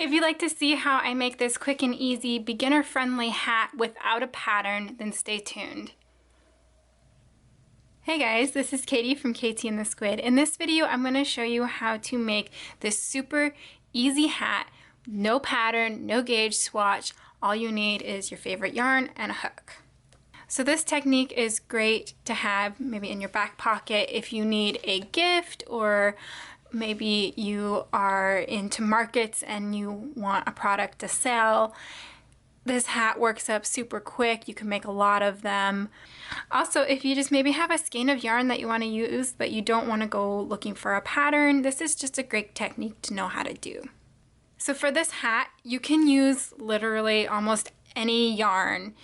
If you'd like to see how I make this quick and easy, beginner-friendly hat without a pattern, then stay tuned. Hey guys, this is Katie from Katie and the Squid. In this video, I'm going to show you how to make this super easy hat, no pattern, no gauge swatch. All you need is your favorite yarn and a hook. So this technique is great to have maybe in your back pocket if you need a gift, or maybe you are into markets and you want a product to sell. This hat works up super quick. You can make a lot of them. Also, if you just maybe have a skein of yarn that you want to use but you don't want to go looking for a pattern, this is just a great technique to know how to do. So for this hat, you can use literally almost any yarn.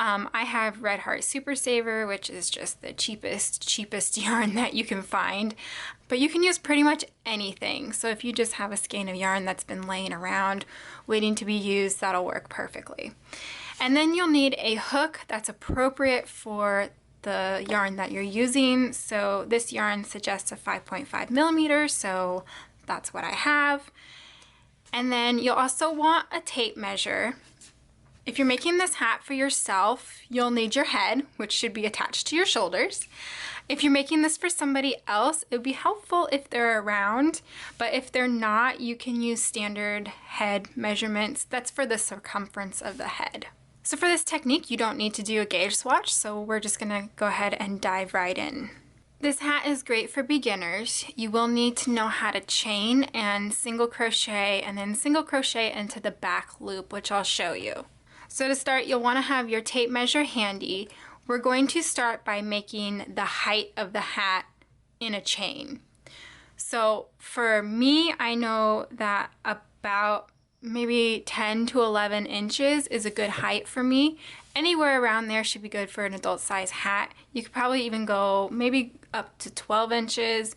I have Red Heart Super Saver, which is just the cheapest yarn that you can find. But you can use pretty much anything. So if you just have a skein of yarn that's been laying around waiting to be used, that'll work perfectly. And then you'll need a hook that's appropriate for the yarn that you're using. So this yarn suggests a 5.5 millimeters, so that's what I have. And then you'll also want a tape measure. If you're making this hat for yourself, you'll need your head, which should be attached to your shoulders. If you're making this for somebody else, it would be helpful if they're around, but if they're not, you can use standard head measurements. That's for the circumference of the head. So for this technique, you don't need to do a gauge swatch, so we're just gonna go ahead and dive right in. This hat is great for beginners. You will need to know how to chain and single crochet, and then single crochet into the back loop, which I'll show you. So to start, you'll want to have your tape measure handy. We're going to start by making the height of the hat in a chain. So for me, I know that about maybe 10 to 11 inches is a good height for me. Anywhere around there should be good for an adult size hat. You could probably even go maybe up to 12 inches.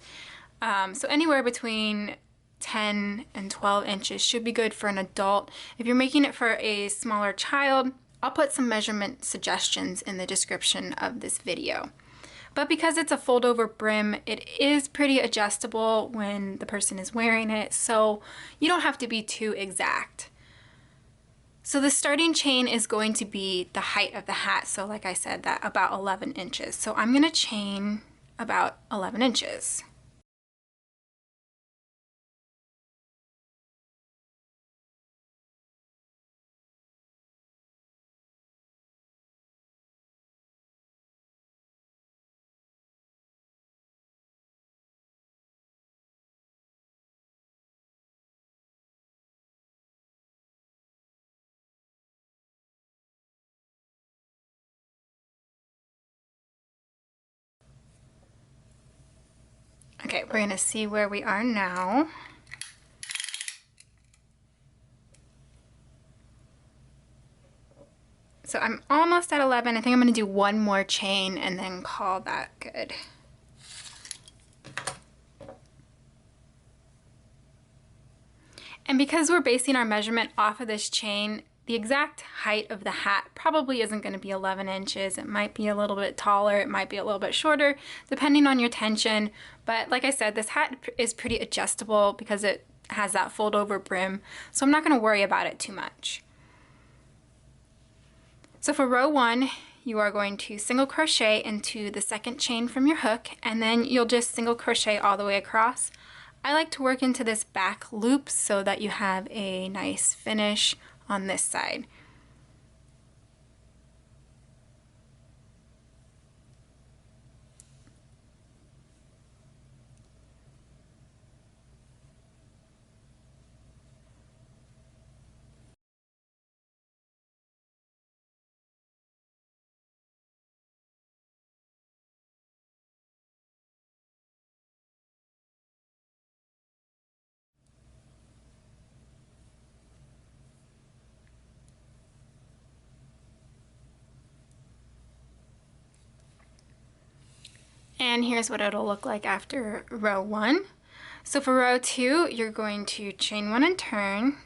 So anywhere between 10 and 12 inches should be good for an adult. If you're making it for a smaller child, I'll put some measurement suggestions in the description of this video. But because it's a fold over brim, it is pretty adjustable when the person is wearing it, so you don't have to be too exact. So the starting chain is going to be the height of the hat, so like I said, that about 11 inches. So I'm going to chain about 11 inches. Okay, we're gonna see where we are now. So I'm almost at 11. I think I'm gonna do one more chain and then call that good. And because we're basing our measurement off of this chain, the exact height of the hat probably isn't going to be 11 inches. It might be a little bit taller, it might be a little bit shorter, depending on your tension. But like I said, this hat is pretty adjustable because it has that fold over brim, so I'm not going to worry about it too much. So for row 1, you are going to single crochet into the second chain from your hook, and then you'll just single crochet all the way across. I like to work into this back loop so that you have a nice finish on this side. And here's what it'll look like after row 1. So for row 2, you're going to chain 1 and turn,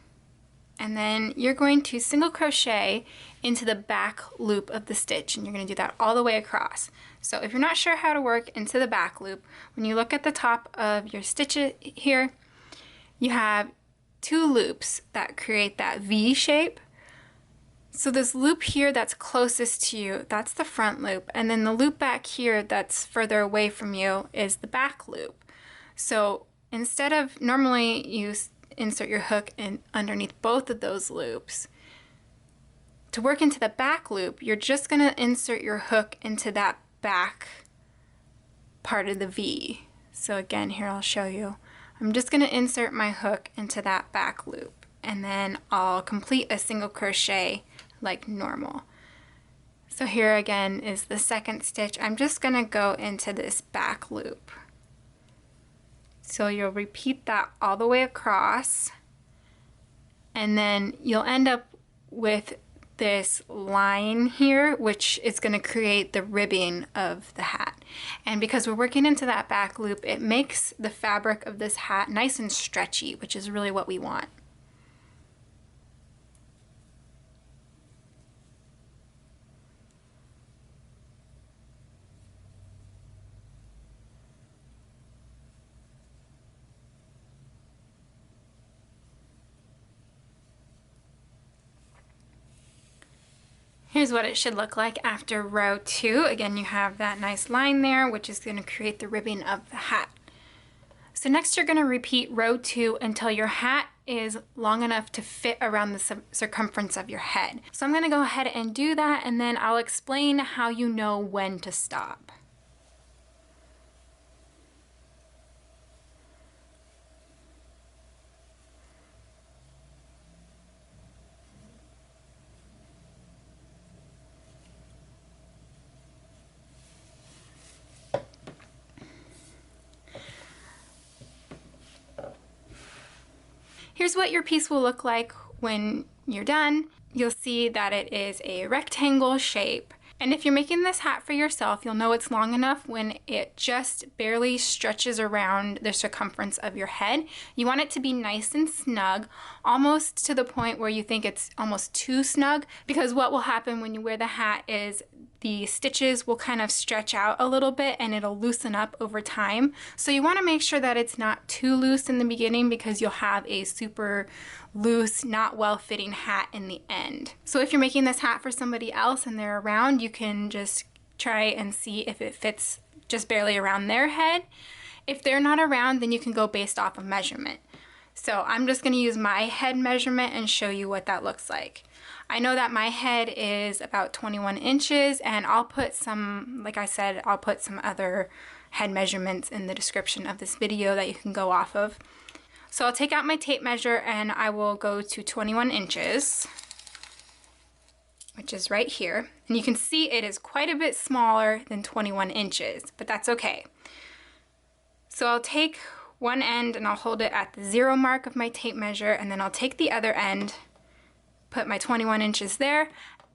and then you're going to single crochet into the back loop of the stitch, and you're going to do that all the way across. So if you're not sure how to work into the back loop, when you look at the top of your stitch here, you have two loops that create that V shape. So this loop here that's closest to you, that's the front loop, and then the loop back here that's further away from you is the back loop. So instead of normally you insert your hook in underneath both of those loops, to work into the back loop, you're just going to insert your hook into that back part of the V. So again, here I'll show you. I'm just going to insert my hook into that back loop, and then I'll complete a single crochet like normal. So here again is the second stitch. I'm just going to go into this back loop. So you'll repeat that all the way across, and then you'll end up with this line here, which is going to create the ribbing of the hat. And because we're working into that back loop, it makes the fabric of this hat nice and stretchy, which is really what we want. Here's what it should look like after row 2. Again, you have that nice line there, which is going to create the ribbing of the hat. So next you're going to repeat row 2 until your hat is long enough to fit around the circumference of your head. So I'm going to go ahead and do that, and then I'll explain how you know when to stop. Here's what your piece will look like when you're done. You'll see that it is a rectangle shape. And if you're making this hat for yourself, you'll know it's long enough when it just barely stretches around the circumference of your head. You want it to be nice and snug, almost to the point where you think it's almost too snug, because what will happen when you wear the hat is the stitches will kind of stretch out a little bit and it'll loosen up over time. So you want to make sure that it's not too loose in the beginning, because you'll have a super loose, not well-fitting hat in the end. So if you're making this hat for somebody else and they're around, you can just try and see if it fits just barely around their head. If they're not around, then you can go based off of measurement. So I'm just going to use my head measurement and show you what that looks like. I know that my head is about 21 inches, and I'll put some, like I said, I'll put some other head measurements in the description of this video that you can go off of. So I'll take out my tape measure and I will go to 21 inches, which is right here. And you can see it is quite a bit smaller than 21 inches, but that's okay. So I'll take one end and I'll hold it at the 0 mark of my tape measure, and then I'll take the other end, put my 21 inches there,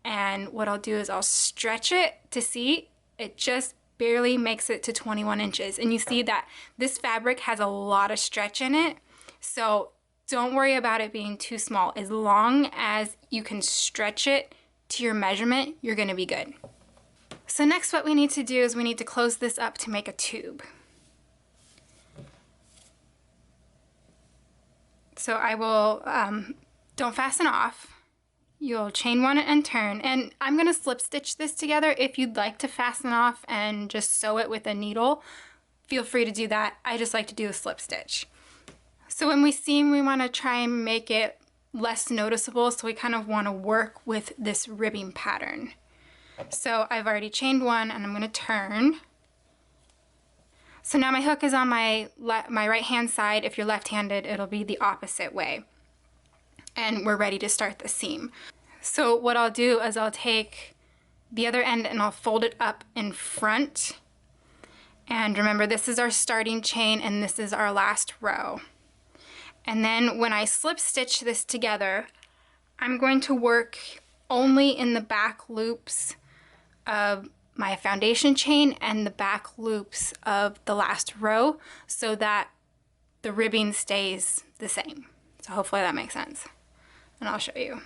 and what I'll do is I'll stretch it to see it just barely makes it to 21 inches. And you see that this fabric has a lot of stretch in it, so don't worry about it being too small. As long as you can stretch it to your measurement, you're going to be good. So next what we need to do is we need to close this up to make a tube. So I will, don't fasten off. You'll chain one and turn, and I'm going to slip stitch this together. If you'd like to fasten off and just sew it with a needle, feel free to do that. I just like to do a slip stitch. So when we seam, we want to try and make it less noticeable, so we kind of want to work with this ribbing pattern. So I've already chained one and I'm going to turn. So now my hook is on my right hand side. If you're left-handed, it'll be the opposite way. And we're ready to start the seam. So what I'll do is I'll take the other end and I'll fold it up in front. And remember, this is our starting chain and this is our last row. And then when I slip stitch this together, I'm going to work only in the back loops of my foundation chain and the back loops of the last row, so that the ribbing stays the same. So hopefully that makes sense. And I'll show you.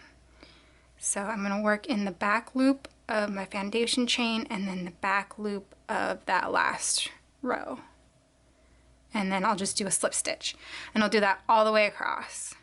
So I'm going to work in the back loop of my foundation chain and then the back loop of that last row. And then I'll just do a slip stitch. And I'll do that all the way across.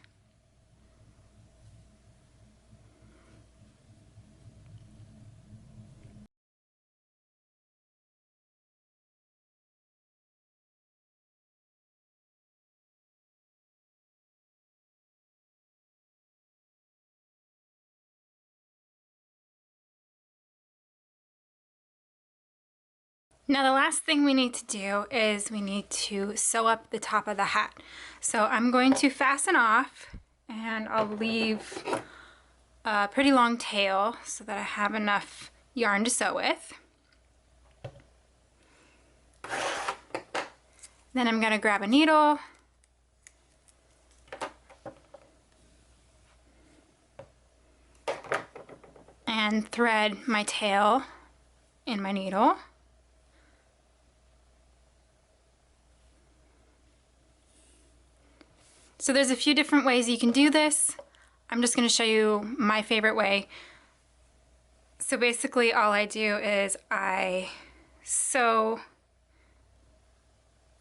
Now the last thing we need to do is we need to sew up the top of the hat. So I'm going to fasten off, and I'll leave a pretty long tail so that I have enough yarn to sew with. Then I'm going to grab a needle and thread my tail in my needle. So there's a few different ways you can do this. I'm just going to show you my favorite way. So basically all I do is I sew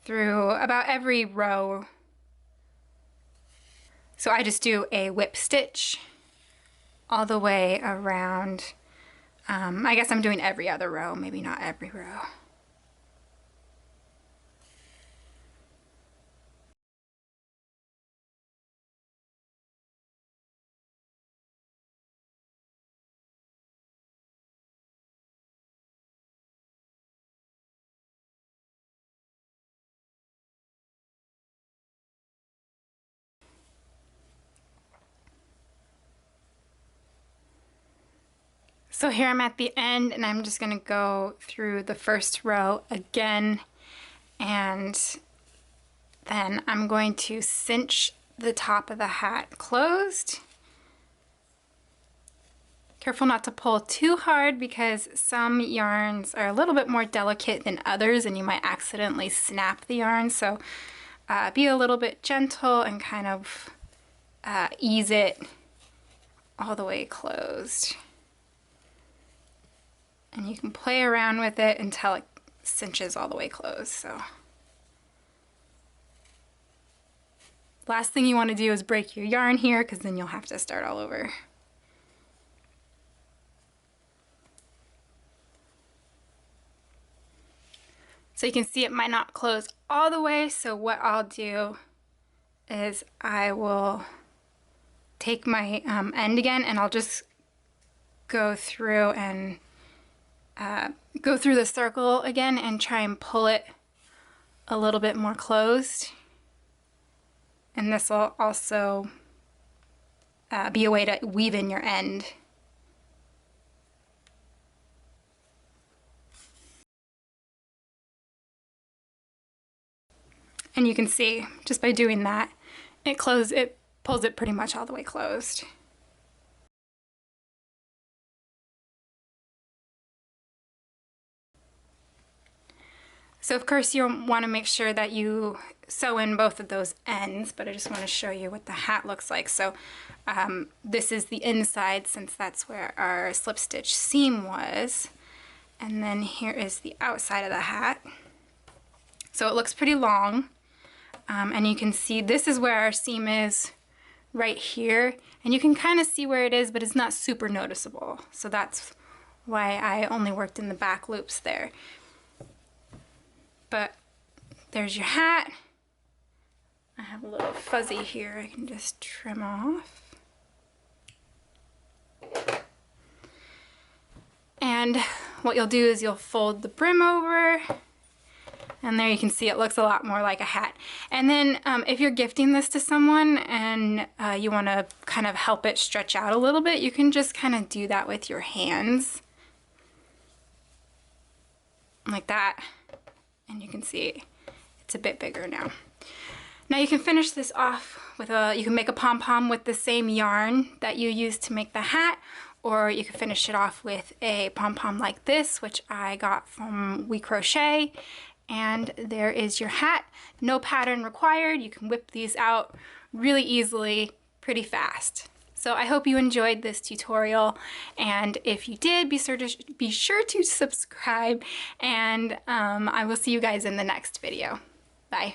through about every row. So I just do a whip stitch all the way around. I guess I'm doing every other row, maybe not every row. So here I'm at the end, and I'm just going to go through the first row again, and then I'm going to cinch the top of the hat closed. Careful not to pull too hard because some yarns are a little bit more delicate than others and you might accidentally snap the yarn, so be a little bit gentle and kind of ease it all the way closed. And you can play around with it until it cinches all the way closed. So last thing you want to do is break your yarn here, because then you'll have to start all over. So you can see it might not close all the way, so what I'll do is I will take my end again, and I'll just go through and go through the circle again and try and pull it a little bit more closed. And this will also be a way to weave in your end. And you can see just by doing that, it pulls it pretty much all the way closed. So of course you want to make sure that you sew in both of those ends, but I just want to show you what the hat looks like. So this is the inside, since that's where our slip stitch seam was, and then here is the outside of the hat. So it looks pretty long, and you can see this is where our seam is right here, and you can kind of see where it is, but it's not super noticeable. So that's why I only worked in the back loops there. But there's your hat. I have a little fuzzy here I can just trim off. And what you'll do is you'll fold the brim over, and there you can see it looks a lot more like a hat. And then if you're gifting this to someone and you want to kind of help it stretch out a little bit, you can just kind of do that with your hands. Like that. And you can see it's a bit bigger now. Now you can finish this off with you can make a pom-pom with the same yarn that you used to make the hat, or you can finish it off with a pom-pom like this, which I got from We Crochet. And there is your hat. No pattern required. You can whip these out really easily, pretty fast. So I hope you enjoyed this tutorial, and if you did, be sure to subscribe, and I will see you guys in the next video. Bye.